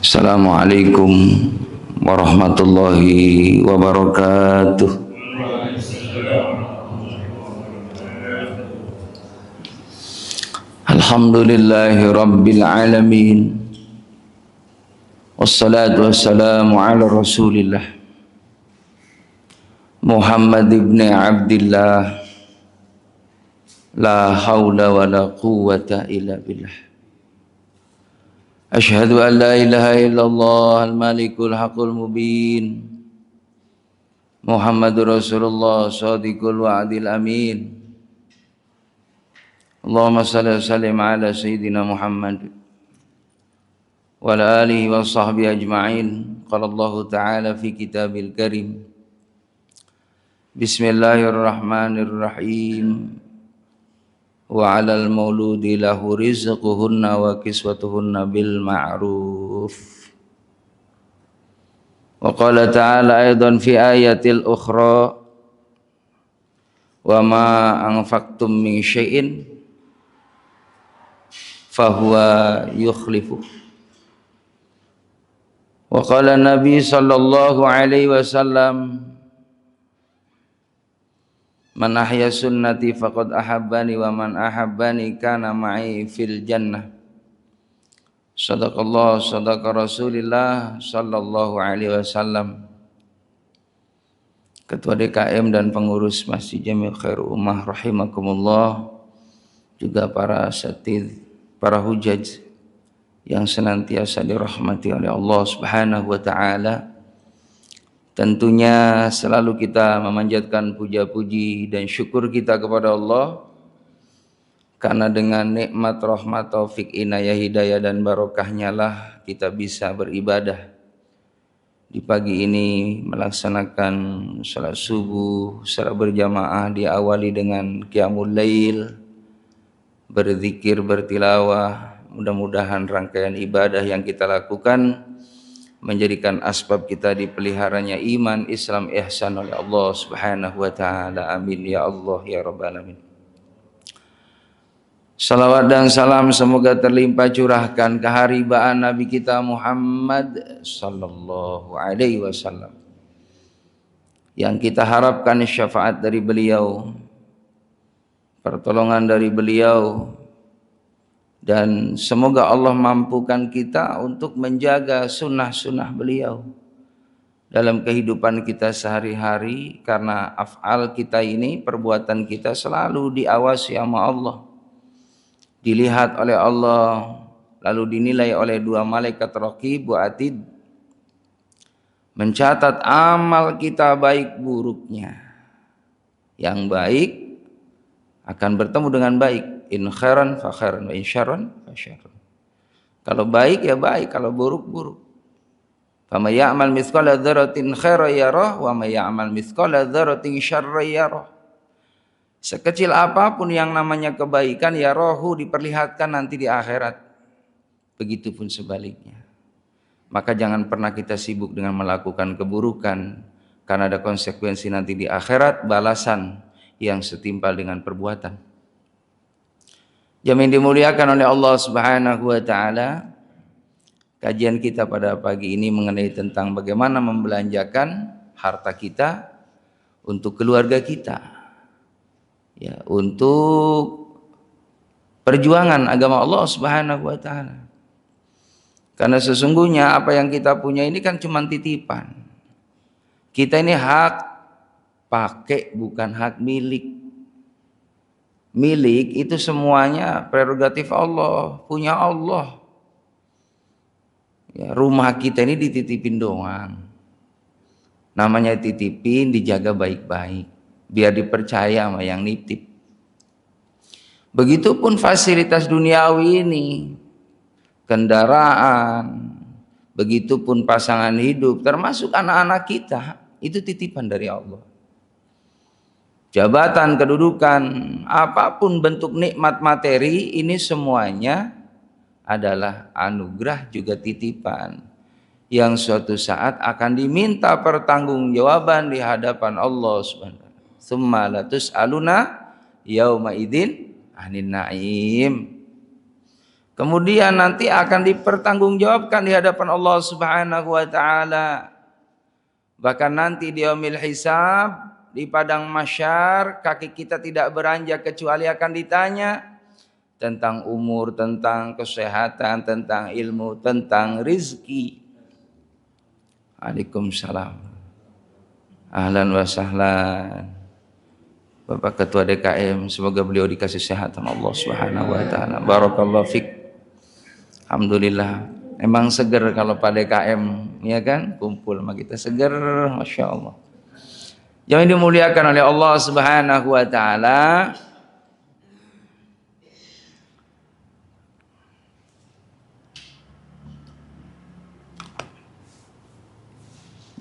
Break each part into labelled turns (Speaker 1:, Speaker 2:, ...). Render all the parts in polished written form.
Speaker 1: Assalamualaikum warahmatullahi wabarakatuh. Alhamdulillahi rabbil alamin. Wassalatu wassalamu ala rasulillah Muhammad ibn Abdillah. La hawla wa la quwwata illa billah. Ashhadu an la ilaha illallah al-malikul haqqul mubin. Muhammadur Rasulullah shadiqul wa'dil amin. Allahumma salli wa sallim ala sayyidina Muhammad wa ala alihi wa sahbihi ajma'in. Qala Allah ta'ala fi kitabil karim. Bismillahirrahmanirrahim. Wa 'alal mauludi lahu rizquhunna wa kiswatuhunna bil ma'ruf. Wa qala ta'ala aidan fi ayatil ukhra wa ma anfaqtum min syai'in fahuwa yukhlifu. Wa qala Nabi sallallahu alaihi wasallam man ahya sunnati faqad ahabbani wa man ahabbani kana ma'i fil jannah. Sadaqallah sadaqa Rasulillah sallallahu alaihi wasallam. Ketua DKM dan pengurus Masjid Jami' Khairul Ummah rahimakumullah, juga para asatidz, para hujaj yang senantiasa dirahmati oleh Allah Subhanahu wa taala. Tentunya selalu kita memanjatkan puja-puji dan syukur kita kepada Allah, karena dengan nikmat rahmat taufik inayah hidayah dan barokahnya lah kita bisa beribadah di pagi ini, melaksanakan salat subuh secara berjamaah, diawali dengan qiyamul lail, berzikir, bertilawah. Mudah-mudahan rangkaian ibadah yang kita lakukan menjadikan asbab kita dipeliharanya iman, Islam, ihsan oleh Allah Subhanahu wa taala. Amin ya Allah ya rabbal alamin. Salawat dan salam semoga terlimpah curahkan keharibaan Nabi kita Muhammad sallallahu alaihi wasallam, yang kita harapkan syafaat dari beliau, pertolongan dari beliau, dan semoga Allah mampukan kita untuk menjaga sunnah-sunnah beliau dalam kehidupan kita sehari-hari, karena af'al kita ini, perbuatan kita selalu diawasi sama Allah, dilihat oleh Allah, lalu dinilai oleh dua malaikat raqib wa atid, mencatat amal kita baik buruknya. Yang baik akan bertemu dengan baik, in khairan fa khairan wa in syarran fa syarran. Kalau baik ya baik, kalau buruk buruk. Fa may ya'mal mithqala dzarratin khairan yarah wa may ya'mal mithqala dzarratin syarran yarah. Sekecil apapun yang namanya kebaikan, ya rohu, diperlihatkan nanti di akhirat. Begitupun sebaliknya. Maka jangan pernah kita sibuk dengan melakukan keburukan, karena ada konsekuensi nanti di akhirat, balasan yang setimpal dengan perbuatan. Jamaah dimuliakan oleh Allah Subhanahu wa taala, kajian kita pada pagi ini mengenai tentang bagaimana membelanjakan harta kita untuk keluarga kita, ya, untuk perjuangan agama Allah Subhanahu wa taala. Karena sesungguhnya apa yang kita punya ini kan cuma titipan. Kita ini hak pakai, bukan hak milik. Milik itu semuanya prerogatif Allah, punya Allah. Ya, rumah kita ini dititipin doang. Namanya titipin, dijaga baik-baik, biar dipercaya sama yang nitip. Begitupun fasilitas duniawi ini, kendaraan, begitupun pasangan hidup, termasuk anak-anak kita, itu titipan dari Allah. Jabatan, kedudukan, apapun bentuk nikmat materi, ini semuanya adalah anugerah, juga titipan, yang suatu saat akan diminta pertanggungjawaban di hadapan Allah Subhanahu wa taala. Tsumma latus'aluna yauma idzin anin na'im. Kemudian nanti akan dipertanggungjawabkan di hadapan Allah Subhanahu wa taala. Bahkan nanti di yaumil hisab, di padang mahsyar, kaki kita tidak beranjak kecuali akan ditanya tentang umur, tentang kesehatan, tentang ilmu, tentang rizki. Waalaikumsalam. Ahlan wa sahlan. Bapak Ketua DKM, semoga beliau dikasih sehat sama Allah Subhanahu wa taala. Barakallahu fik. Alhamdulillah. Emang seger kalau Pak DKM, ya kan? Kumpul sama kita seger, Masya Allah. Yang dimuliakan oleh Allah Subhanahu wa taala.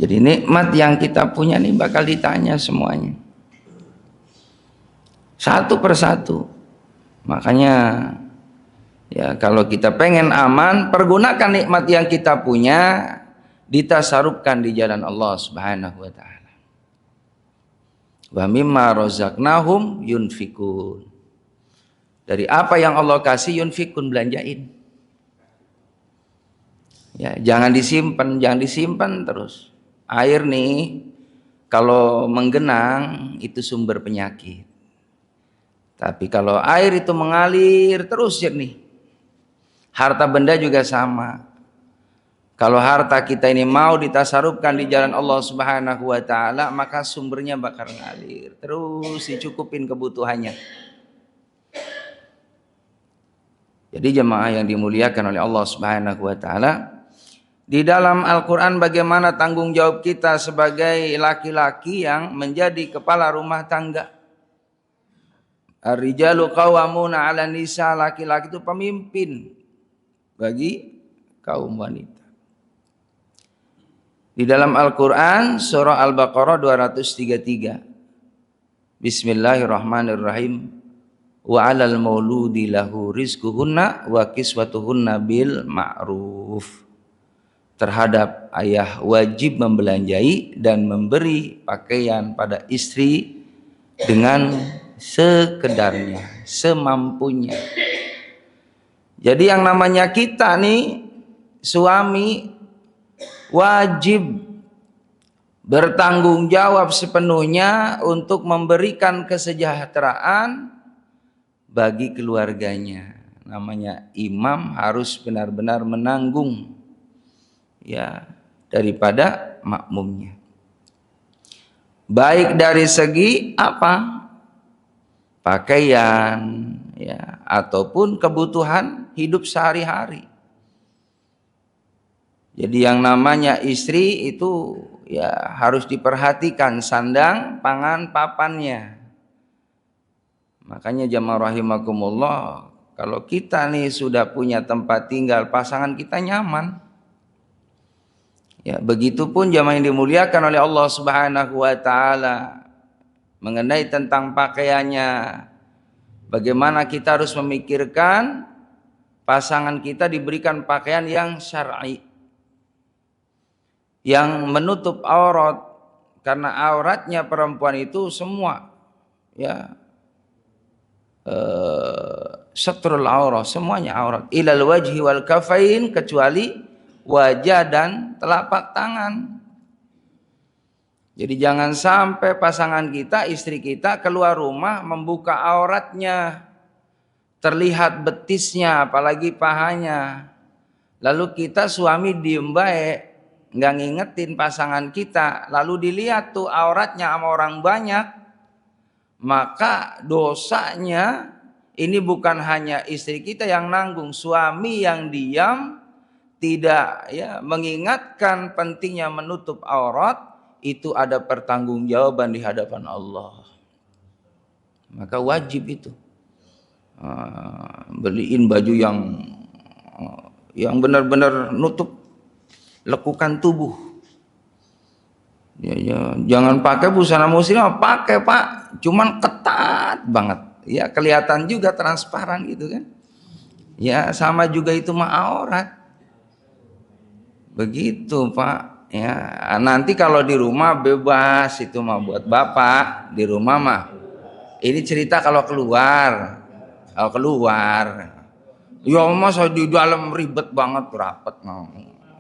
Speaker 1: Jadi nikmat yang kita punya nih bakal ditanya semuanya. Satu persatu. Makanya ya kalau kita pengen aman, pergunakan nikmat yang kita punya, ditasarufkan di jalan Allah Subhanahu wa taala. Wa mimma razaqnahum yunfikun. Dari apa yang Allah kasih yunfikun, belanjain. Ya, jangan disimpan terus. Air nih kalau menggenang itu sumber penyakit. Tapi kalau air itu mengalir terus jernih. Harta benda juga sama. Kalau harta kita ini mau ditasarufkan di jalan Allah Subhanahu wa taala, maka sumbernya bakal ngalir. Terus dicukupin kebutuhannya. Jadi jemaah yang dimuliakan oleh Allah Subhanahu wa taala, di dalam Al-Qur'an bagaimana tanggung jawab kita sebagai laki-laki yang menjadi kepala rumah tangga. Ar-rijalu qawwamuna 'alan nisa, laki-laki itu pemimpin bagi kaum wanita. Di dalam Al-Qur'an surah Al-Baqarah 233. Bismillahirrahmanirrahim. Wa 'alal mauludi lahu rizquhunna wa kiswatuhunna bil ma'ruf. Terhadap ayah wajib membelanjai dan memberi pakaian pada istri dengan sekedarnya, semampunya. Jadi yang namanya kita nih suami wajib bertanggung jawab sepenuhnya untuk memberikan kesejahteraan bagi keluarganya. Namanya imam harus benar-benar menanggung ya daripada makmumnya. Baik dari segi apa? Pakaian ya ataupun kebutuhan hidup sehari-hari. Jadi yang namanya istri itu ya harus diperhatikan sandang, pangan, papannya. Makanya jamaah rahimakumullah, kalau kita nih sudah punya tempat tinggal, pasangan kita nyaman. Ya, begitupun jamaah yang dimuliakan oleh Allah Subhanahu wa taala mengenai tentang pakaiannya. Bagaimana kita harus memikirkan pasangan kita diberikan pakaian yang syar'i, yang menutup aurat, karena auratnya perempuan itu semua ya satrul aurat, semuanya aurat, ilal wajhi wal kafain, kecuali wajah dan telapak tangan. Jadi jangan sampai pasangan kita, istri kita keluar rumah membuka auratnya, terlihat betisnya, apalagi pahanya. Lalu kita suami diem baik, nggak ngingetin pasangan kita, lalu dilihat tuh auratnya sama orang banyak, maka dosanya ini bukan hanya istri kita yang nanggung, suami yang diam tidak ya mengingatkan pentingnya menutup aurat, itu ada pertanggungjawaban di hadapan Allah. Maka wajib itu beliin baju yang benar-benar nutup lekukan tubuh. Ya, jangan pakai busana muslim, pakai Pak, cuman ketat banget. Ya kelihatan juga transparan gitu kan. Ya sama juga itu mah aurat. Begitu Pak. Ya, nanti kalau di rumah bebas, itu mah buat bapak. Di rumah mah ini cerita kalau keluar Ya mas di dalam ribet banget rapat,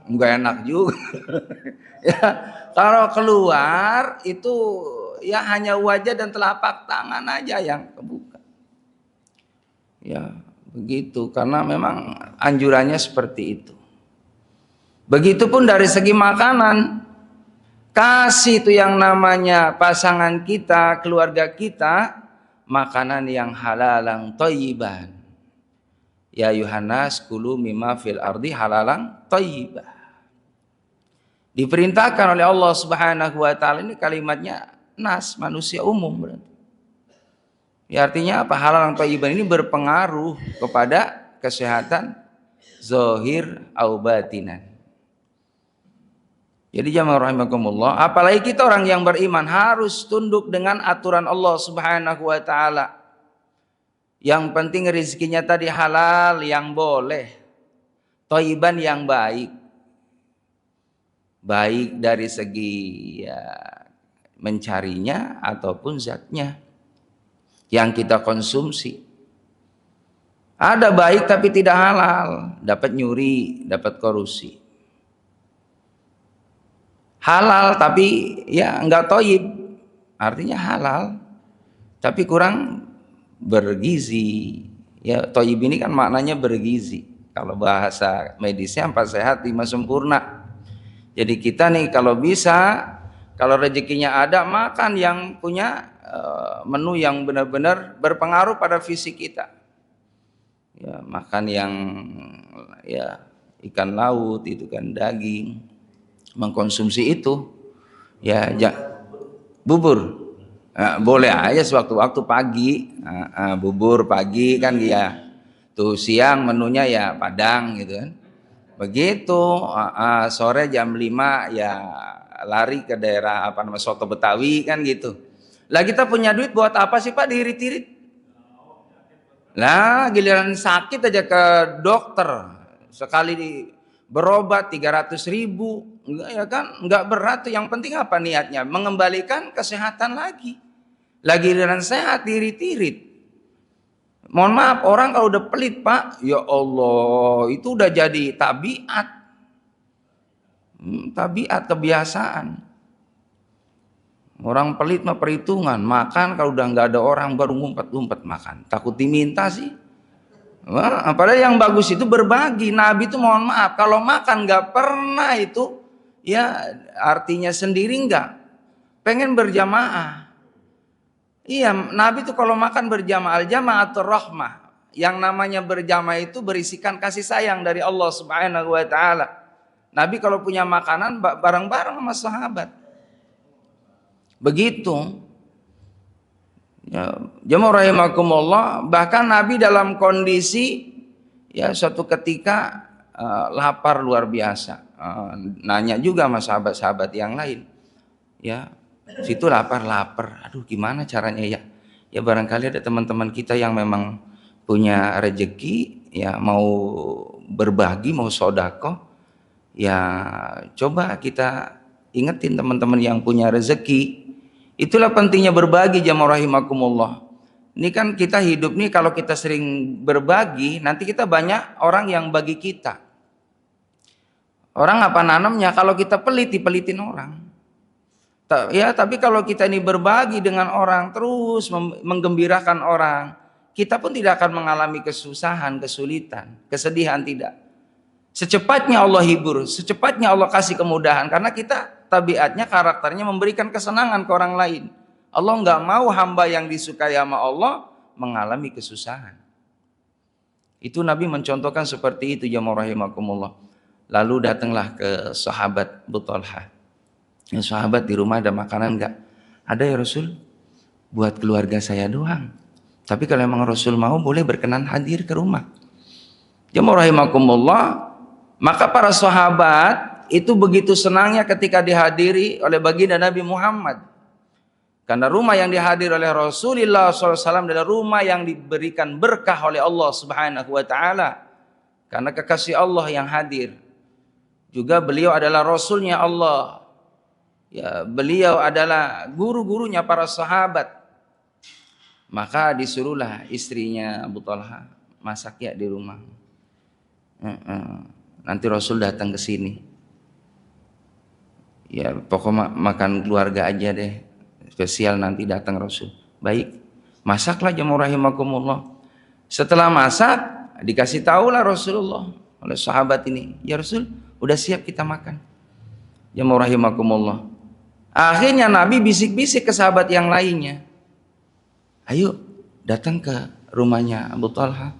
Speaker 1: nggak enak juga. Ya, kalau keluar itu ya hanya wajah dan telapak tangan aja yang kebuka. Ya begitu, karena memang anjurannya seperti itu. Begitupun dari segi makanan, kasih itu yang namanya pasangan kita, keluarga kita, makanan yang halalang thayyiban. Ya Yuhanas kulu mimma fil ardi halalang thayyibah. Diperintahkan oleh Allah Subhanahu wa taala, ini kalimatnya nas, manusia umum berarti. Ya artinya apa? Halalang thayyiban ini berpengaruh kepada kesehatan zahir au batinan. Jadi jamaah rahimakumullah, apalagi kita orang yang beriman harus tunduk dengan aturan Allah Subhanahu wa taala. Yang penting rezekinya tadi halal yang boleh, thayyiban yang baik. Baik dari segi ya, mencarinya ataupun zatnya yang kita konsumsi. Ada baik tapi tidak halal, dapat nyuri, dapat korupsi. Halal tapi ya enggak thayyib, artinya halal tapi kurang bergizi. Ya thayyib ini kan maknanya bergizi. Kalau bahasa medisnya 4 sehat 5 sempurna. Jadi kita nih kalau bisa, kalau rezekinya ada, makan yang punya menu yang benar-benar berpengaruh pada fisik kita. Ya, makan yang ya ikan laut itu kan, daging, mengkonsumsi itu. Ya, bubur. Boleh aja sewaktu-waktu pagi, bubur pagi kan ya. Tuh siang menunya ya padang gitu kan. Begitu sore jam 5 ya lari ke daerah apa namanya soto Betawi kan gitu. Lah kita punya duit buat apa sih Pak diirit-irit? Lah giliran sakit aja ke dokter sekali berobat 300.000, enggak ya kan? Enggak berat tuh, yang penting apa niatnya? Mengembalikan kesehatan lagi. Lah giliran sehat diirit-irit. Mohon maaf, orang kalau udah pelit Pak, ya Allah, itu udah jadi tabiat. Tabiat, kebiasaan. Orang pelit mah perhitungan, makan kalau udah nggak ada orang baru ngumpet-ngumpet makan. Takut diminta sih. Wah, padahal yang bagus itu berbagi. Nabi itu mohon maaf, kalau makan nggak pernah itu, ya artinya sendiri nggak. Pengen berjamaah. Iya, Nabi itu kalau makan berjamaah, al-jama'atur rahmah. Yang namanya berjamaah itu berisikan kasih sayang dari Allah Subhanahu wa taala. Nabi kalau punya makanan bareng-bareng sama sahabat. Begitu. Ya, jamaah rahimakumullah, bahkan Nabi dalam kondisi ya suatu ketika lapar luar biasa. Nanya juga sama sahabat-sahabat yang lain. Ya, situ lapar, aduh gimana caranya ya? Ya barangkali ada teman-teman kita yang memang punya rezeki, ya mau berbagi, mau sodako, ya coba kita ingetin teman-teman yang punya rezeki. Itulah pentingnya berbagi jamaah rahimakumullah. Ini kan kita hidup nih, kalau kita sering berbagi, nanti kita banyak orang yang bagi kita. Orang apa nanamnya, kalau kita pelit, dipelitin orang. Ya, tapi kalau kita ini berbagi dengan orang, terus menggembirakan orang, kita pun tidak akan mengalami kesusahan, kesulitan, kesedihan, tidak. Secepatnya Allah hibur, secepatnya Allah kasih kemudahan, karena kita tabiatnya, karakternya memberikan kesenangan ke orang lain. Allah nggak mau hamba yang disukai sama Allah mengalami kesusahan. Itu Nabi mencontohkan seperti itu jamaah rahimakumullah. Lalu datanglah ke sahabat Abu Talha. Ya, sahabat, di rumah ada makanan enggak? Ada ya Rasul, buat keluarga saya doang. Tapi kalau memang Rasul mau, boleh berkenan hadir ke rumah. Jamaah rahimakumullah, maka para sahabat itu begitu senangnya ketika dihadiri oleh baginda Nabi Muhammad. Karena rumah yang dihadiri oleh Rasulullah SAW adalah rumah yang diberikan berkah oleh Allah Subhanahu wa taala. Karena kekasih Allah yang hadir. Juga beliau adalah Rasulnya Allah. Ya, beliau adalah guru-gurunya para sahabat. Maka disuruhlah istrinya Abu Talha masak ya di rumah. Nanti Rasul datang ke sini. Ya pokoknya makan keluarga aja deh. Spesial nanti datang Rasul. Baik. Masaklah jamaah rahimakumullah. Setelah masak, dikasih tahulah Rasulullah oleh sahabat ini, ya Rasul, udah siap kita makan. Jamaah rahimakumullah. Akhirnya Nabi bisik-bisik ke sahabat yang lainnya. Ayo datang ke rumahnya Abu Talha.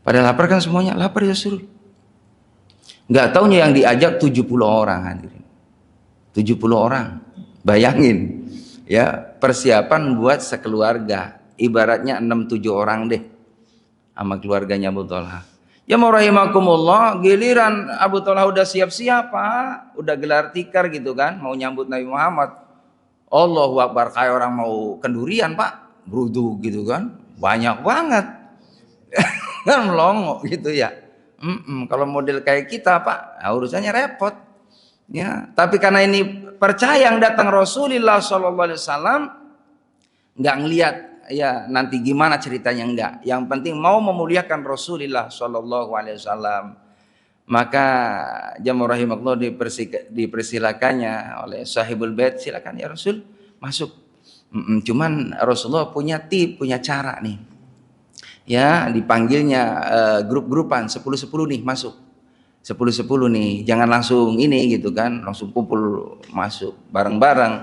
Speaker 1: Pada lapar kan semuanya, lapar ya Rasul. Nggak taunya yang diajak 70 orang hadirin. 70 orang. Bayangin ya, persiapan buat sekeluarga. Ibaratnya 6-7 orang deh sama keluarganya Abu Talha. Ya rahimakumullah, giliran Abu Talha udah siap-siap Pak, udah gelar tikar gitu kan, mau nyambut Nabi Muhammad. Allahu Akbar, kayak orang mau kendurian Pak, brudu gitu kan, banyak banget. Kan melongo gitu ya. Kalau model kayak kita Pak, nah urusannya repot. Ya, tapi karena ini percaya yang datang Rasulullah SAW, nggak ngelihat ya nanti gimana ceritanya, enggak. Yang penting mau memuliakan Rasulullah SAW. Maka jamaah rahimakumullah dipersilakannya oleh sahibul bait, silakan ya Rasul masuk. Cuman Rasulullah punya tip, punya cara nih. Ya dipanggilnya grup-grupan 10-10 nih masuk. 10-10 nih, jangan langsung ini gitu kan, langsung kumpul masuk bareng-bareng.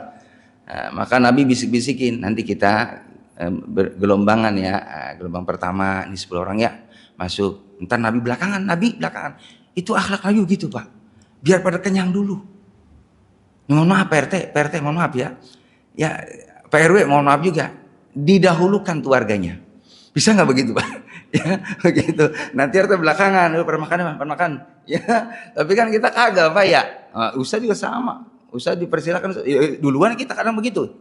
Speaker 1: Maka Nabi bisik-bisikin, nanti kita bergelombangan ya, gelombang pertama ini 10 orang ya masuk, ntar Nabi belakangan. Itu akhlak Nabi gitu Pak, biar pada kenyang dulu. Mohon maaf Pak RT mohon maaf ya Pak RW mohon maaf juga, didahulukan keluarganya, bisa nggak begitu Pak? Ya begitu, nanti RT belakangan, makan ya. Tapi kan kita kagak Pak ya. Ustaz juga sama, Ustaz dipersilakan duluan, kita kadang begitu.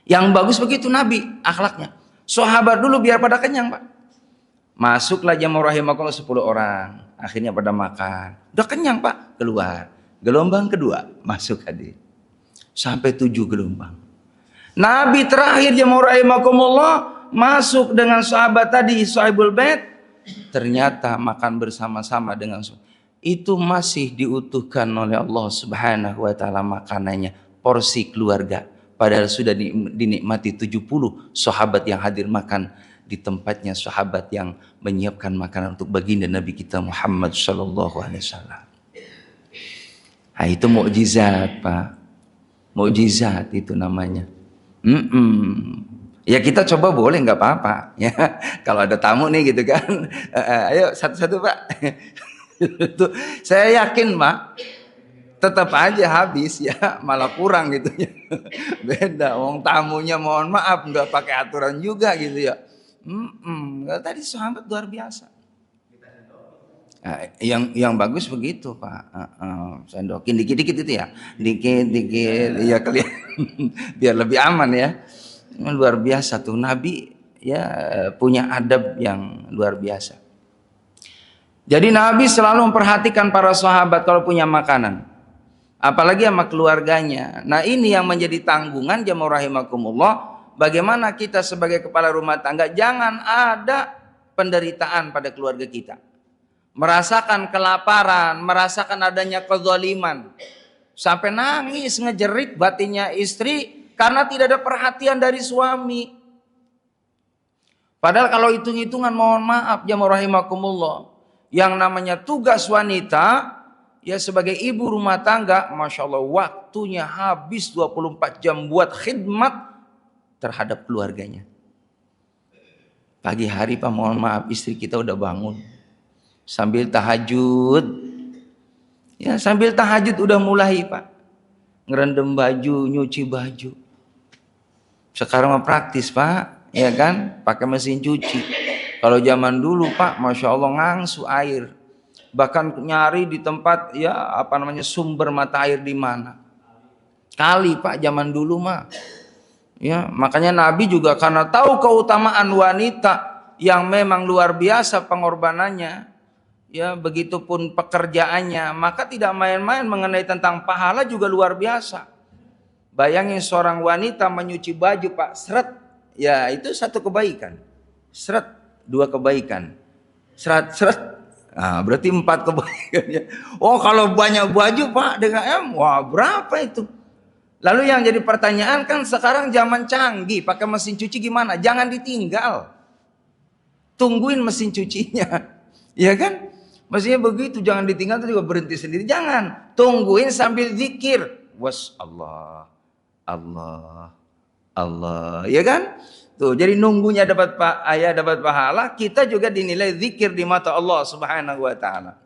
Speaker 1: Yang bagus begitu Nabi akhlaknya. Sahabat dulu biar pada kenyang Pak. Masuklah jamaah rahimakumullah 10 orang. Akhirnya pada makan. Udah kenyang Pak, keluar. Gelombang kedua masuk hadir. Sampai 7 gelombang. Nabi terakhir jamaah rahimakumullah masuk dengan sahabat tadi, sahibul bait. Ternyata makan bersama-sama dengan itu masih diutuhkan oleh Allah Subhanahu wa taala makanannya, porsi keluarga. Padahal sudah dinikmati 70 sahabat yang hadir makan di tempatnya, sahabat yang menyiapkan makanan untuk baginda Nabi kita Muhammad sallallahu alaihi wasallam. Nah, itu mukjizat, Pak. Mukjizat itu namanya. Ya kita coba boleh, nggak apa-apa ya. Kalau ada tamu nih gitu kan, ayo satu-satu Pak. Saya yakin Pak, tetap aja habis ya, malah kurang gitu ya. Beda, wong tamunya mohon maaf nggak pakai aturan juga gitu ya. Tadi sahabat luar biasa. Nah, yang bagus begitu Pak, sendokin dikit-dikit itu ya, dikit-dikit ya kelihatan biar lebih aman ya. Luar biasa tuh Nabi ya, punya adab yang luar biasa. Jadi Nabi selalu memperhatikan para sahabat kalau punya makanan, apalagi sama keluarganya. Nah ini yang menjadi tanggungan jamaah rahimakumullah, bagaimana kita sebagai kepala rumah tangga jangan ada penderitaan pada keluarga kita, merasakan kelaparan, merasakan adanya kezaliman, sampai nangis ngejerit batinnya istri karena tidak ada perhatian dari suami. Padahal kalau hitung-hitungan mohon maaf jamaah rahimakumullah, yang namanya tugas wanita ya sebagai ibu rumah tangga, Masya Allah waktunya habis 24 jam buat khidmat terhadap keluarganya. Pagi hari Pak mohon maaf istri kita udah bangun sambil tahajud. Ya sambil tahajud udah mulai Pak, ngerendam baju, nyuci baju. Sekarang mah praktis Pak, ya kan, pakai mesin cuci. Kalau zaman dulu Pak, Masya Allah ngangsu air, bahkan nyari di tempat ya apa namanya sumber mata air di mana. Kali Pak zaman dulu mah. Ya, makanya Nabi juga karena tahu keutamaan wanita yang memang luar biasa pengorbanannya, ya begitupun pekerjaannya, maka tidak main-main mengenai tentang pahala juga luar biasa. Bayangin seorang wanita menyuci baju Pak, seret, ya itu satu kebaikan. Seret, 2 kebaikan. Seret, Nah, berarti 4 kebaikannya. Oh, kalau banyak baju Pak dengan M, wah berapa itu? Lalu yang jadi pertanyaan kan sekarang zaman canggih, pakai mesin cuci gimana? Jangan ditinggal. Tungguin mesin cucinya. Ya kan? Maksudnya begitu, jangan ditinggal itu juga berhenti sendiri. Jangan. Tungguin sambil zikir. Was Allah. Allah. Allah. Ya kan? Tuh, jadi nunggunya dapat ayah dapat pahala, kita juga dinilai zikir di mata Allah Subhanahu wa taala.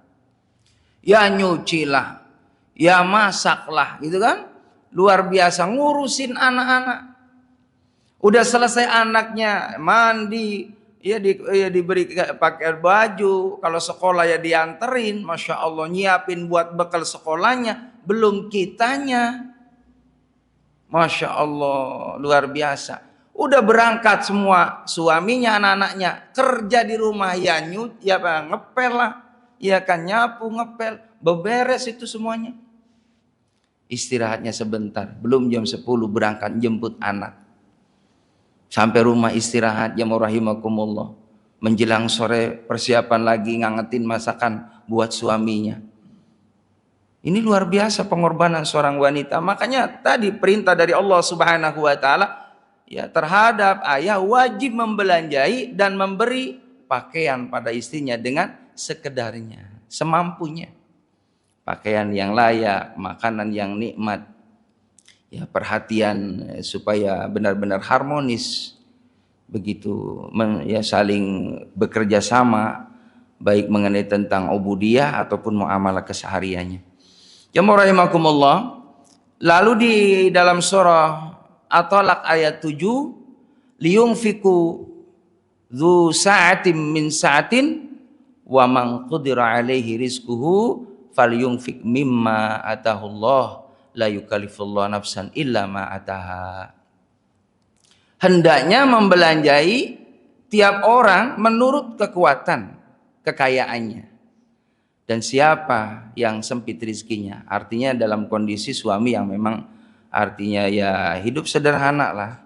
Speaker 1: Ya nyucilah, ya masaklah, gitu kan? Luar biasa ngurusin anak-anak. Udah selesai anaknya mandi, ya diberi pakai baju, kalau sekolah ya dianterin, masya Allah, nyiapin buat bekal sekolahnya, belum kitanya. Masya Allah, luar biasa. Udah berangkat semua, suaminya, anak-anaknya kerja di rumah, ya ngepel lah, ya kan nyapu, ngepel, beberes itu semuanya. Istirahatnya sebentar, belum jam 10 berangkat jemput anak. Sampai rumah istirahat, ya rahimakumullah. Menjelang sore persiapan lagi ngangetin masakan buat suaminya. Ini luar biasa pengorbanan seorang wanita. Makanya tadi perintah dari Allah Subhanahu wa taala, ya terhadap ayah wajib membelanjai dan memberi pakaian pada istrinya dengan sekedarnya, semampunya. Pakaian yang layak, makanan yang nikmat, ya perhatian supaya benar-benar harmonis, begitu ya saling bekerja sama, baik mengenai tentang ubudiyah ataupun muamalah kesehariannya. Jamaah rahimakumullah. Lalu di dalam surah At-Talaq ayat 7, liyunfiku dzu sa'atin min sa'atin wa man qudira alaihi rizquhu falyunfik mimma atahullah la yukallifullahu nafsan illa ma ataha. Hendaknya membelanjai tiap orang menurut kekuatan kekayaannya. Dan siapa yang sempit rizkinya, artinya dalam kondisi suami yang memang artinya ya hidup sederhana lah,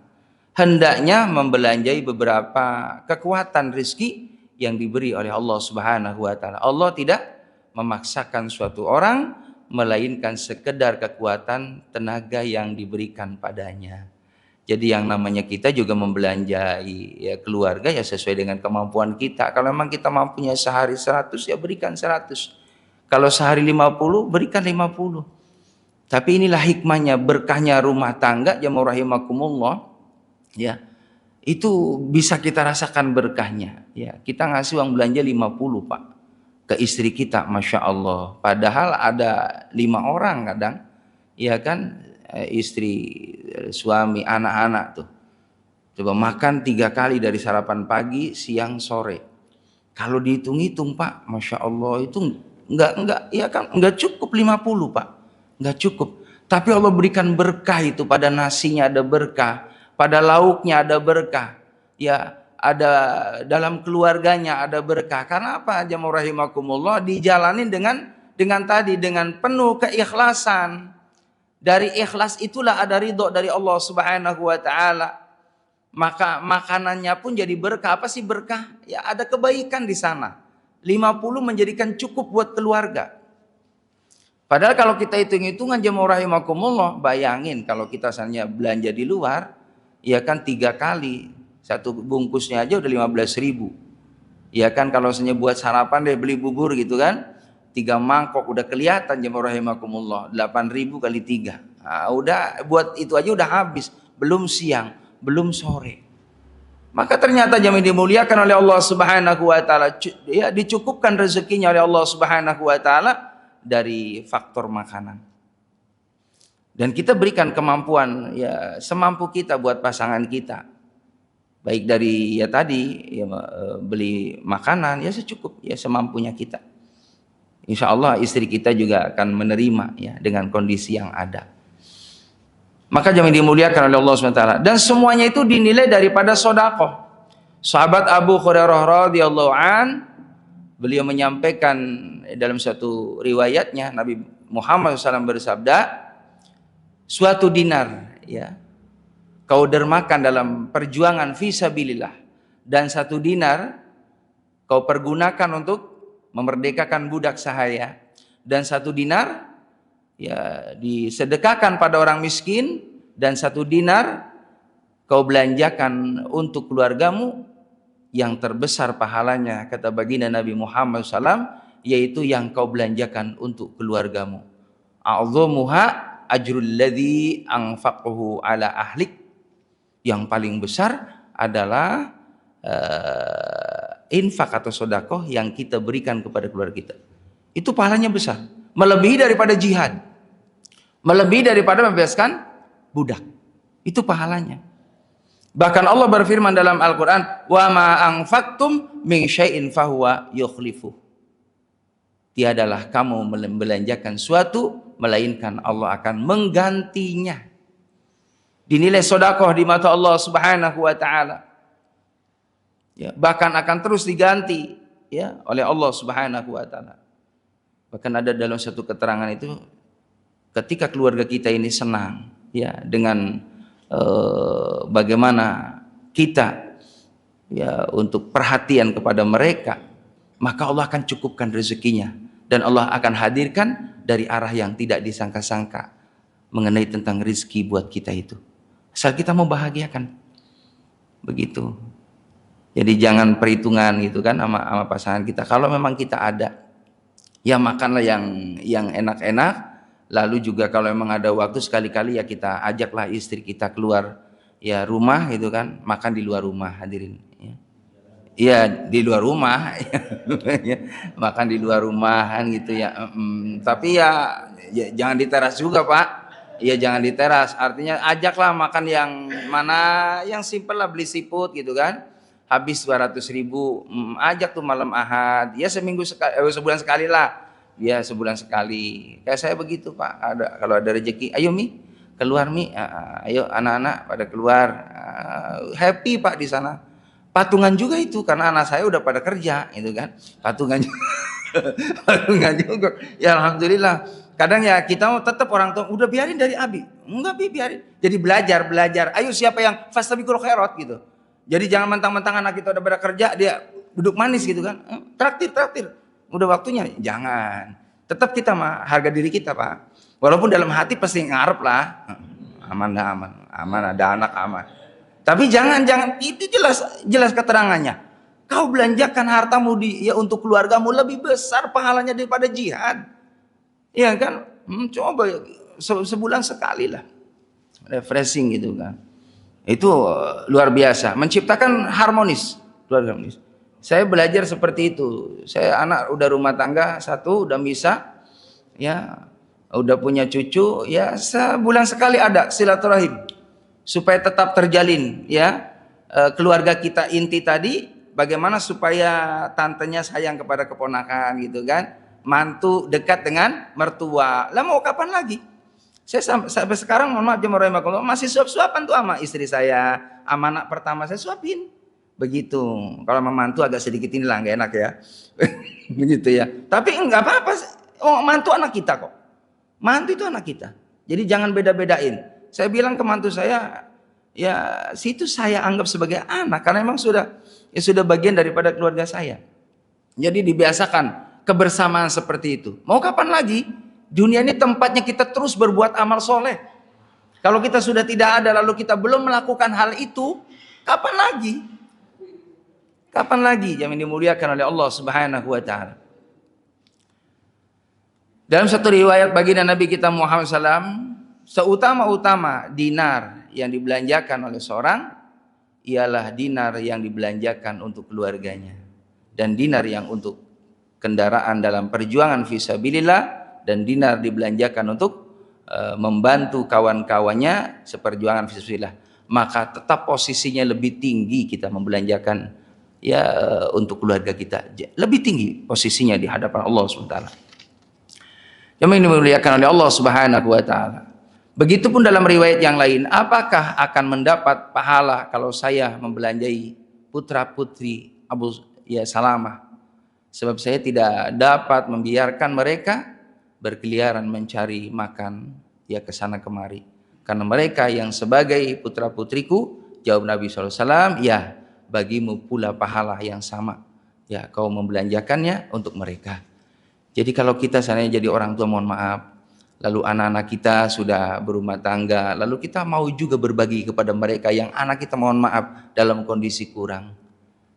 Speaker 1: hendaknya membelanjai beberapa kekuatan rizki yang diberi oleh Allah Subhanahu wa taala. Allah tidak memaksakan suatu orang, melainkan sekedar kekuatan tenaga yang diberikan padanya. Jadi yang namanya kita juga membelanjai ya keluarga ya sesuai dengan kemampuan kita. Kalau memang kita mampunya sehari 100 ya berikan 100. Kalau sehari 50 berikan 50. Tapi inilah hikmahnya, berkahnya rumah tangga ya rahimakumullah. Ya. Itu bisa kita rasakan berkahnya. Ya, kita ngasih uang belanja 50, Pak, ke istri kita, masya Allah. Padahal ada 5 orang kadang, ya kan, istri, suami, anak-anak tuh. Coba makan 3 kali dari sarapan pagi, siang, sore. Kalau dihitung-hitung Pak, masya Allah itu enggak cukup 50 Pak, enggak cukup. Tapi Allah berikan berkah itu, pada nasinya ada berkah, pada lauknya ada berkah, ya ada dalam keluarganya ada berkah. Karena apa? Jamaah rahimakumullah, dijalanin dengan penuh keikhlasan. Dari ikhlas itulah ada ridho dari Allah Subhanahu wa taala. Maka makanannya pun jadi berkah. Apa sih berkah? Ya ada kebaikan di sana. 50 menjadikan cukup buat keluarga. Padahal kalau kita hitung-hitungan jamaah rahimakumullah, bayangin kalau kita misalnya belanja di luar, ya kan 3 kali, satu bungkusnya aja udah 15.000. Ya kan kalau misalnya buat sarapan deh beli bubur gitu kan, 3 mangkok udah kelihatan jamaah rahimakumullah, 8.000 kali 3. Nah, udah buat itu aja udah habis, belum siang, belum sore. Maka ternyata jamaah dimuliakan oleh Allah Subhanahu wa taala, ya dicukupkan rezekinya oleh Allah Subhanahu wa taala dari faktor makanan. Dan kita berikan kemampuan ya semampu kita buat pasangan kita. Baik dari ya tadi ya beli makanan ya secukup ya semampunya kita. Insya Allah istri kita juga akan menerima ya dengan kondisi yang ada. Maka jamaah dimuliakan oleh Allah SWT. Dan semuanya itu dinilai daripada sedekah. Sahabat Abu Hurairah radhiyallahu an, beliau menyampaikan dalam satu riwayatnya, Nabi Muhammad SAW bersabda, suatu dinar ya kau dermakan dalam perjuangan fisabilillah, dan 1 dinar kau pergunakan untuk memerdekakan budak sahaya, dan 1 dinar ya disedekahkan pada orang miskin, dan 1 dinar kau belanjakan untuk keluargamu, yang terbesar pahalanya kata baginda Nabi Muhammad SAW, yaitu yang kau belanjakan untuk keluargamu. A'dhamuha ajrul ladzi anfaqahu ala ahlik. Yang paling besar adalah infak atau sedekah yang kita berikan kepada keluarga kita. Itu pahalanya besar, melebihi daripada jihad, melebihi daripada membebaskan budak. Itu pahalanya. Bahkan Allah berfirman dalam Al-Quran, wa ma anfaqtum min syai'in fahuwa yukhlifuh. Tiadalah kamu membelanjakan suatu melainkan Allah akan menggantinya. Dinilai sedekah di mata Allah Subhanahu wa taala. Ya, bahkan akan terus diganti ya oleh Allah Subhanahu wa taala. Bahkan ada dalam satu keterangan itu, ketika keluarga kita ini senang ya dengan bagaimana kita ya untuk perhatian kepada mereka, maka Allah akan cukupkan rezekinya, dan Allah akan hadirkan dari arah yang tidak disangka-sangka mengenai tentang rezeki buat kita itu. Asal kita mau bahagiakan. Begitu. Jadi jangan perhitungan gitu kan sama pasangan kita. Kalau memang kita ada, ya makanlah yang enak-enak. Lalu juga kalau memang ada waktu, sekali-kali ya kita ajaklah istri kita keluar ya rumah gitu kan, makan di luar rumah, hadirin. Iya di luar rumah, makan di luar rumahan gitu ya. Tapi ya jangan di teras juga Pak. Ya jangan di teras, artinya ajaklah makan yang mana, yang simpel lah, beli siput gitu kan, habis 200.000, ajak tuh malam Ahad, ya seminggu sekali, sebulan sekali lah, ya sebulan sekali. Kayak saya begitu Pak, kalau ada rezeki, ayo Mi keluar Mi, ayo anak-anak pada keluar, happy Pak di sana. Patungan juga itu, karena anak saya udah pada kerja gitu kan, patungan juga. Patungan juga, ya alhamdulillah. Kadang ya kita mau tetap orang tua, udah biarin dari Abi, enggak Bi, biarin. Jadi belajar. Ayo siapa yang fastabiqul khairat gitu. Jadi jangan mentang-mentang anak kita udah pada kerja dia duduk manis gitu kan. Traktir. Udah waktunya, jangan. Tetap kita mah harga diri kita Pak. Walaupun dalam hati pasti ngarep lah, aman ada anak aman. Tapi jangan itu jelas keterangannya. Kau belanjakan hartamu untuk keluargamu lebih besar pahalanya daripada jihad. Iya kan, coba sebulan sekali lah, refreshing gitu kan. Itu luar biasa, menciptakan harmonis, luar harmonis. Saya belajar seperti itu. Saya anak udah rumah tangga, 1 udah bisa, ya udah punya cucu, ya sebulan sekali ada silaturahim supaya tetap terjalin, ya keluarga kita inti tadi. Bagaimana supaya tantenya sayang kepada keponakan gitu kan. Mantu dekat dengan mertua. Lah mau kapan lagi? Saya sampai sekarang mohon maaf masih suap-suapan tuh sama istri saya, sama anak pertama saya suapin. Begitu. Kalau sama mantu agak sedikit inilah nggak enak ya. Begitu ya. Tapi enggak apa-apa. Oh, mantu anak kita kok. Mantu itu anak kita. Jadi jangan beda-bedain. Saya bilang ke mantu saya, ya situ saya anggap sebagai anak karena memang sudah bagian daripada keluarga saya. Jadi dibiasakan kebersamaan seperti itu. Mau kapan lagi? Dunia ini tempatnya kita terus berbuat amal soleh. Kalau kita sudah tidak ada lalu kita belum melakukan hal itu, kapan lagi? Kapan lagi yang dimuliakan oleh Allah Subhanahu wa taala? Dalam satu riwayat baginda Nabi kita Muhammad SAW, seutama-utama dinar yang dibelanjakan oleh seorang ialah dinar yang dibelanjakan untuk keluarganya, dan dinar yang untuk kendaraan dalam perjuangan fisabilillah, dan dinar dibelanjakan untuk membantu kawan-kawannya seperjuangan fisabilillah. Maka tetap posisinya lebih tinggi kita membelanjakan untuk keluarga kita, lebih tinggi posisinya di hadapan Allah SWT. Yang dimuliakan oleh Allah Subhanahu wa taala. Begitupun dalam riwayat yang lain, apakah akan mendapat pahala kalau saya membelanjai putra-putri Abu Salamah? Sebab saya tidak dapat membiarkan mereka berkeliaran mencari makan ke sana kemari. Karena mereka yang sebagai putra-putriku, jawab Nabi SAW, ya bagimu pula pahala yang sama. ya kau membelanjakannya untuk mereka. Jadi kalau kita seandainya jadi orang tua, mohon maaf, lalu anak-anak kita sudah berumah tangga, lalu kita mau juga berbagi kepada mereka yang anak kita, mohon maaf, dalam kondisi kurang,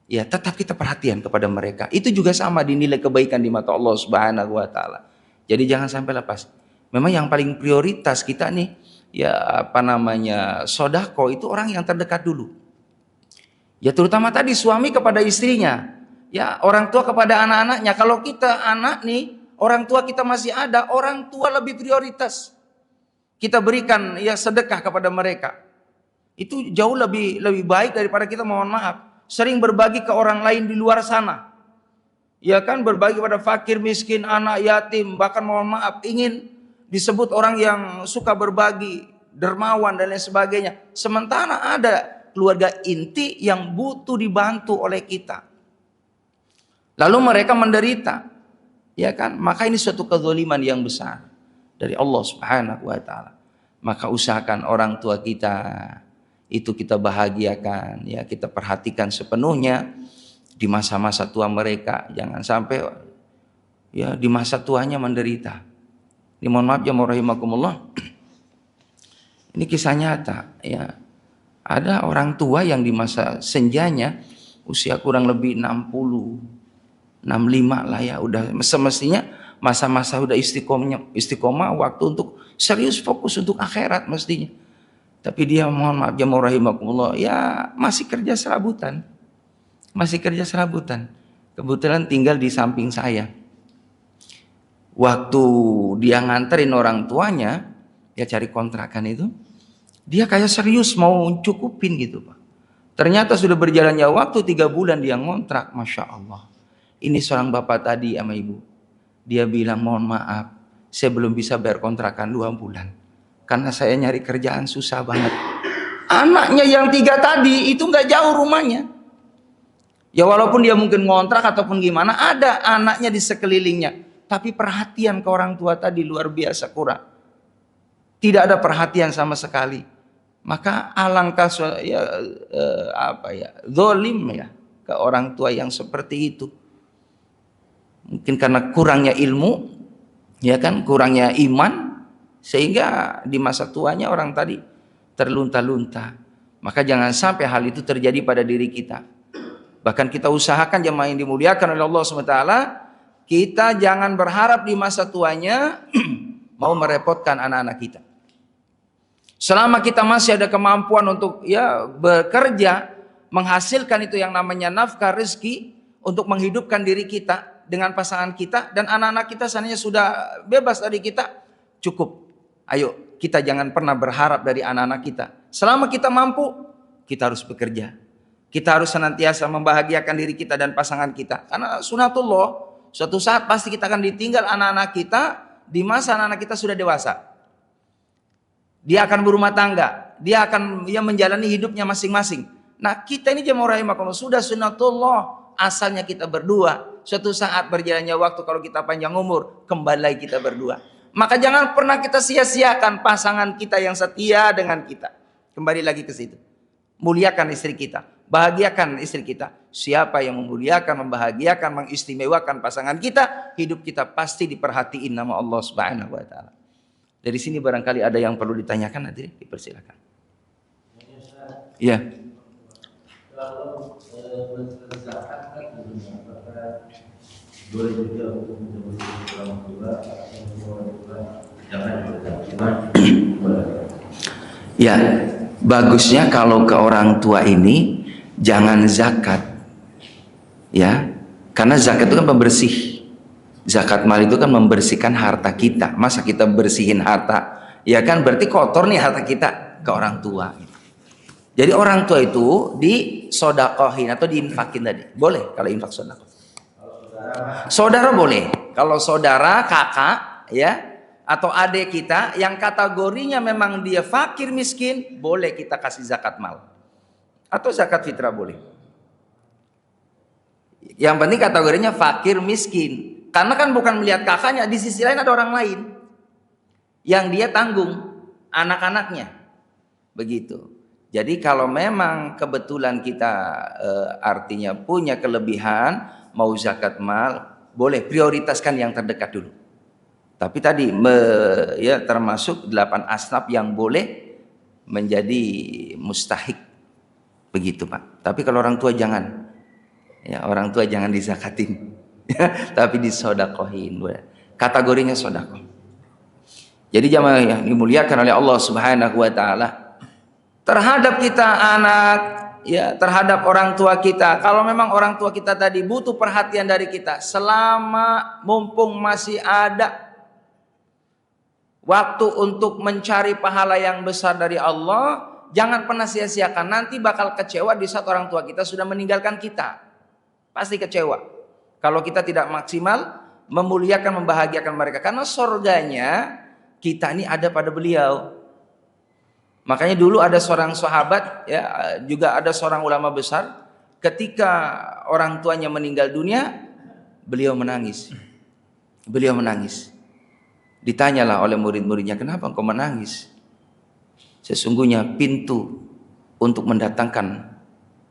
Speaker 1: ya tetap kita perhatian kepada mereka. Itu juga sama dinilai kebaikan di mata Allah Subhanahu wa taala. Jadi jangan sampai lepas. Memang yang paling prioritas kita nih, ya apa namanya, sodako itu orang yang terdekat dulu. Ya terutama tadi suami kepada istrinya, ya orang tua kepada anak-anaknya. Kalau kita anak nih, orang tua kita masih ada, orang tua lebih prioritas. Kita berikan ya sedekah kepada mereka. Itu jauh lebih baik daripada kita, mohon maaf, sering berbagi ke orang lain di luar sana. Ya kan, berbagi pada fakir, miskin, anak yatim, bahkan mohon maaf ingin disebut orang yang suka berbagi, dermawan dan lain sebagainya. Sementara ada keluarga inti yang butuh dibantu oleh kita. Lalu mereka menderita. Ya kan? Maka ini suatu kezaliman yang besar dari Allah Subhanahu wa taala. Maka usahakan orang tua kita itu kita bahagiakan, ya kita perhatikan sepenuhnya di masa-masa tua mereka. Jangan sampai ya di masa tuanya menderita. Ini mohon maaf ya rahimakumullah. Ini kisah nyata, ya. Ada orang tua yang di masa senjanya usia kurang lebih 60, 65 lah ya, udah semestinya masa-masa udah istiqomah waktu untuk serius fokus untuk akhirat mestinya. Tapi dia mohon maaf ya rahimakumullah, ya masih kerja serabutan. Masih kerja serabutan. Kebetulan tinggal di samping saya. Waktu dia nganterin orang tuanya, ya cari kontrakan itu, dia kayak serius mau cukupin gitu Pak. Ternyata sudah berjalannya waktu 3 bulan dia ngontrak, Masya Allah. Ini seorang bapak tadi sama ibu. Dia bilang, mohon maaf, saya belum bisa bayar kontrakan 2 bulan. Karena saya nyari kerjaan susah banget. Anaknya yang 3 tadi itu gak jauh rumahnya. Ya walaupun dia mungkin ngontrak ataupun gimana, ada anaknya di sekelilingnya. Tapi perhatian ke orang tua tadi luar biasa kurang. Tidak ada perhatian sama sekali. Maka alangkah zalim ya ke orang tua yang seperti itu. Mungkin karena kurangnya ilmu, ya kan, kurangnya iman, sehingga di masa tuanya orang tadi terlunta-lunta. Maka jangan sampai hal itu terjadi pada diri kita. Bahkan kita usahakan jemaah yang dimuliakan oleh Allah SWT, kita jangan berharap di masa tuanya mau merepotkan anak-anak kita. Selama kita masih ada kemampuan untuk ya bekerja, menghasilkan itu yang namanya nafkah, rezeki untuk menghidupkan diri kita dengan pasangan kita dan anak-anak kita seandainya sudah bebas dari kita, cukup. Ayo, kita jangan pernah berharap dari anak-anak kita. Selama kita mampu, kita harus bekerja. Kita harus senantiasa membahagiakan diri kita dan pasangan kita. Karena sunatullah, suatu saat pasti kita akan ditinggal anak-anak kita di masa anak-anak kita sudah dewasa. Dia akan berumah tangga, dia akan menjalani hidupnya masing-masing. Nah, kita ini jemaah rahimakumullah, sudah sunatullah, asalnya kita berdua. Suatu saat berjalannya waktu, kalau kita panjang umur, kembali lagi kita berdua. Maka jangan pernah kita sia-siakan pasangan kita yang setia dengan kita. Kembali lagi ke situ. Muliakan istri kita, bahagiakan istri kita. Siapa yang memuliakan, membahagiakan, mengistimewakan pasangan kita, hidup kita pasti diperhatiin nama Allah Subhanahu wa taala. Dari sini barangkali ada yang perlu ditanyakan, nanti dipersilakan. Iya. Kalau berzakat kan boleh juga untuk orang tua jangan. Ya, bagusnya kalau ke orang tua ini jangan zakat. Ya, karena zakat itu kan pembersih. Zakat mal itu kan membersihkan harta kita. Masa kita bersihin harta, ya kan berarti kotor nih harta kita ke orang tua. Jadi orang tua itu disodakohin atau diinfakin tadi. Boleh kalau infak sodakoh. Saudara boleh. Kalau saudara, kakak, ya, atau adik kita yang kategorinya memang dia fakir miskin, boleh kita kasih zakat mal. Atau zakat fitrah boleh. Yang penting kategorinya fakir miskin. Karena kan bukan melihat kakaknya, di sisi lain ada orang lain yang dia tanggung anak-anaknya. Begitu. Jadi kalau memang kebetulan kita artinya punya kelebihan, mau zakat mal, boleh prioritaskan yang terdekat dulu. Tapi tadi ya termasuk 8 asnaf yang boleh menjadi mustahik, begitu Pak. Tapi kalau orang tua jangan, ya orang tua jangan dizakatin, tapi disodakohin. Kategorinya sodakoh. Jadi jamaah yang dimuliakan oleh Allah Subhanahu Wa Taala, terhadap kita anak, ya terhadap orang tua kita, kalau memang orang tua kita tadi butuh perhatian dari kita, selama mumpung masih ada waktu untuk mencari pahala yang besar dari Allah, jangan pernah sia-siakan. Nanti bakal kecewa di saat orang tua kita sudah meninggalkan kita. Pasti kecewa kalau kita tidak maksimal memuliakan, membahagiakan mereka. Karena surganya kita ini ada pada beliau. Makanya dulu ada seorang sahabat, ya juga ada seorang ulama besar, ketika orang tuanya meninggal dunia, beliau menangis. Beliau menangis. Ditanyalah oleh murid-muridnya, kenapa engkau menangis? Sesungguhnya pintu untuk mendatangkan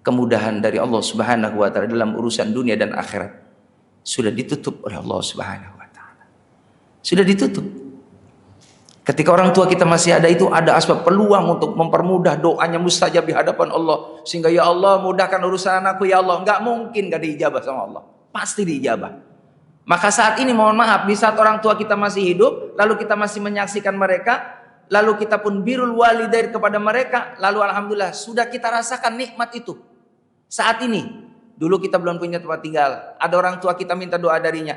Speaker 1: kemudahan dari Allah Subhanahu Wa Taala dalam urusan dunia dan akhirat sudah ditutup oleh Allah Subhanahu Wa Taala. Sudah ditutup. Ketika orang tua kita masih ada, itu ada asbab peluang untuk mempermudah doanya mustajab di hadapan Allah, sehingga ya Allah mudahkan urusan anakku ya Allah. Nggak mungkin nggak diijabah sama Allah, pasti diijabah. Maka saat ini mohon maaf, di saat orang tua kita masih hidup, lalu kita masih menyaksikan mereka, lalu kita pun birrul walidain kepada mereka, lalu alhamdulillah sudah kita rasakan nikmat itu. Saat ini, dulu kita belum punya tempat tinggal, ada orang tua kita minta doa darinya,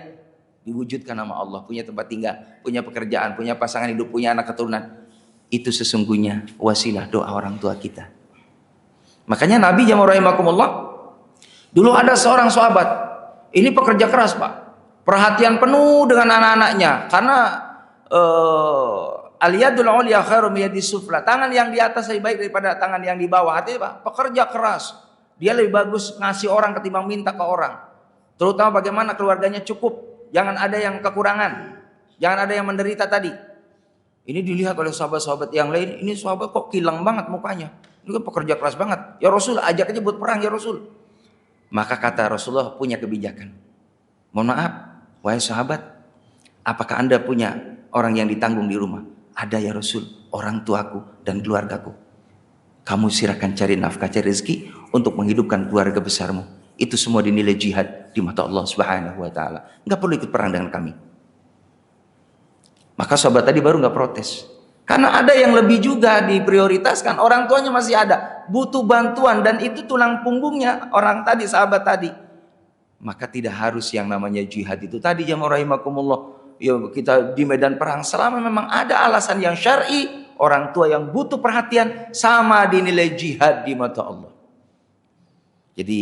Speaker 1: diwujudkan nama Allah, punya tempat tinggal, punya pekerjaan, punya pasangan hidup, punya anak keturunan. Itu sesungguhnya wasilah doa orang tua kita. Makanya Nabi jamaah rahimakumullah, dulu ada seorang sahabat, ini pekerja keras Pak, perhatian penuh dengan anak-anaknya, karena al-yadul ulya khairum min yadis sufla, tangan yang di atas lebih baik daripada tangan yang di bawah. Artinya Pak, pekerja keras, dia lebih bagus ngasih orang ketimbang minta ke orang. Terutama bagaimana keluarganya cukup, jangan ada yang kekurangan, jangan ada yang menderita tadi. Ini dilihat oleh sahabat-sahabat yang lain, ini sahabat kok kilang banget mukanya, ini kan pekerja keras banget. Ya Rasul, ajak aja buat perang ya Rasul. Maka kata Rasulullah punya kebijakan, mohon maaf wahai sahabat, apakah anda punya orang yang ditanggung di rumah? Ada ya Rasul, orang tuaku dan keluargaku. Kamu silakan cari nafkah, cari rezeki untuk menghidupkan keluarga besarmu. Itu semua dinilai jihad di mata Allah Subhanahu Wa Taala. Nggak perlu ikut perang dengan kami. Maka sahabat tadi baru nggak protes. Karena ada yang lebih juga diprioritaskan. Orang tuanya masih ada, butuh bantuan, dan itu tulang punggungnya orang tadi, sahabat tadi. Maka tidak harus yang namanya jihad itu tadi jamaah rahimakumullah, ya kita di medan perang, selama memang ada alasan yang syar'i, orang tua yang butuh perhatian sama dinilai jihad di mata Allah. Jadi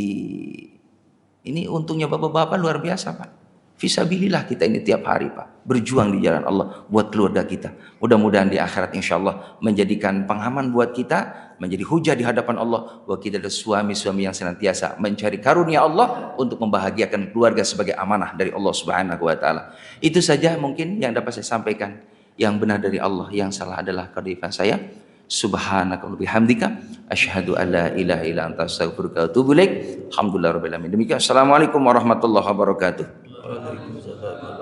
Speaker 1: ini untungnya bapak-bapak luar biasa Pak. Fisabilillah kita ini tiap hari Pak, berjuang di jalan Allah buat keluarga kita. Mudah-mudahan di akhirat insya Allah menjadikan pengaman buat kita, menjadi hujah di hadapan Allah bahwa kita adalah suami-suami yang senantiasa mencari karunia Allah untuk membahagiakan keluarga sebagai amanah dari Allah Subhanahu Wa Taala. Itu saja mungkin yang dapat saya sampaikan. Yang benar dari Allah, yang salah adalah kearifan saya. Subhanaka wa bihamdika asyhadu an la ilaha illa anta astaghfiruka wa atubu ilaik. Alhamdulillahirabbil alamin. Demikian, assalamualaikum warahmatullahi wabarakatuh. Waalaikumsalam.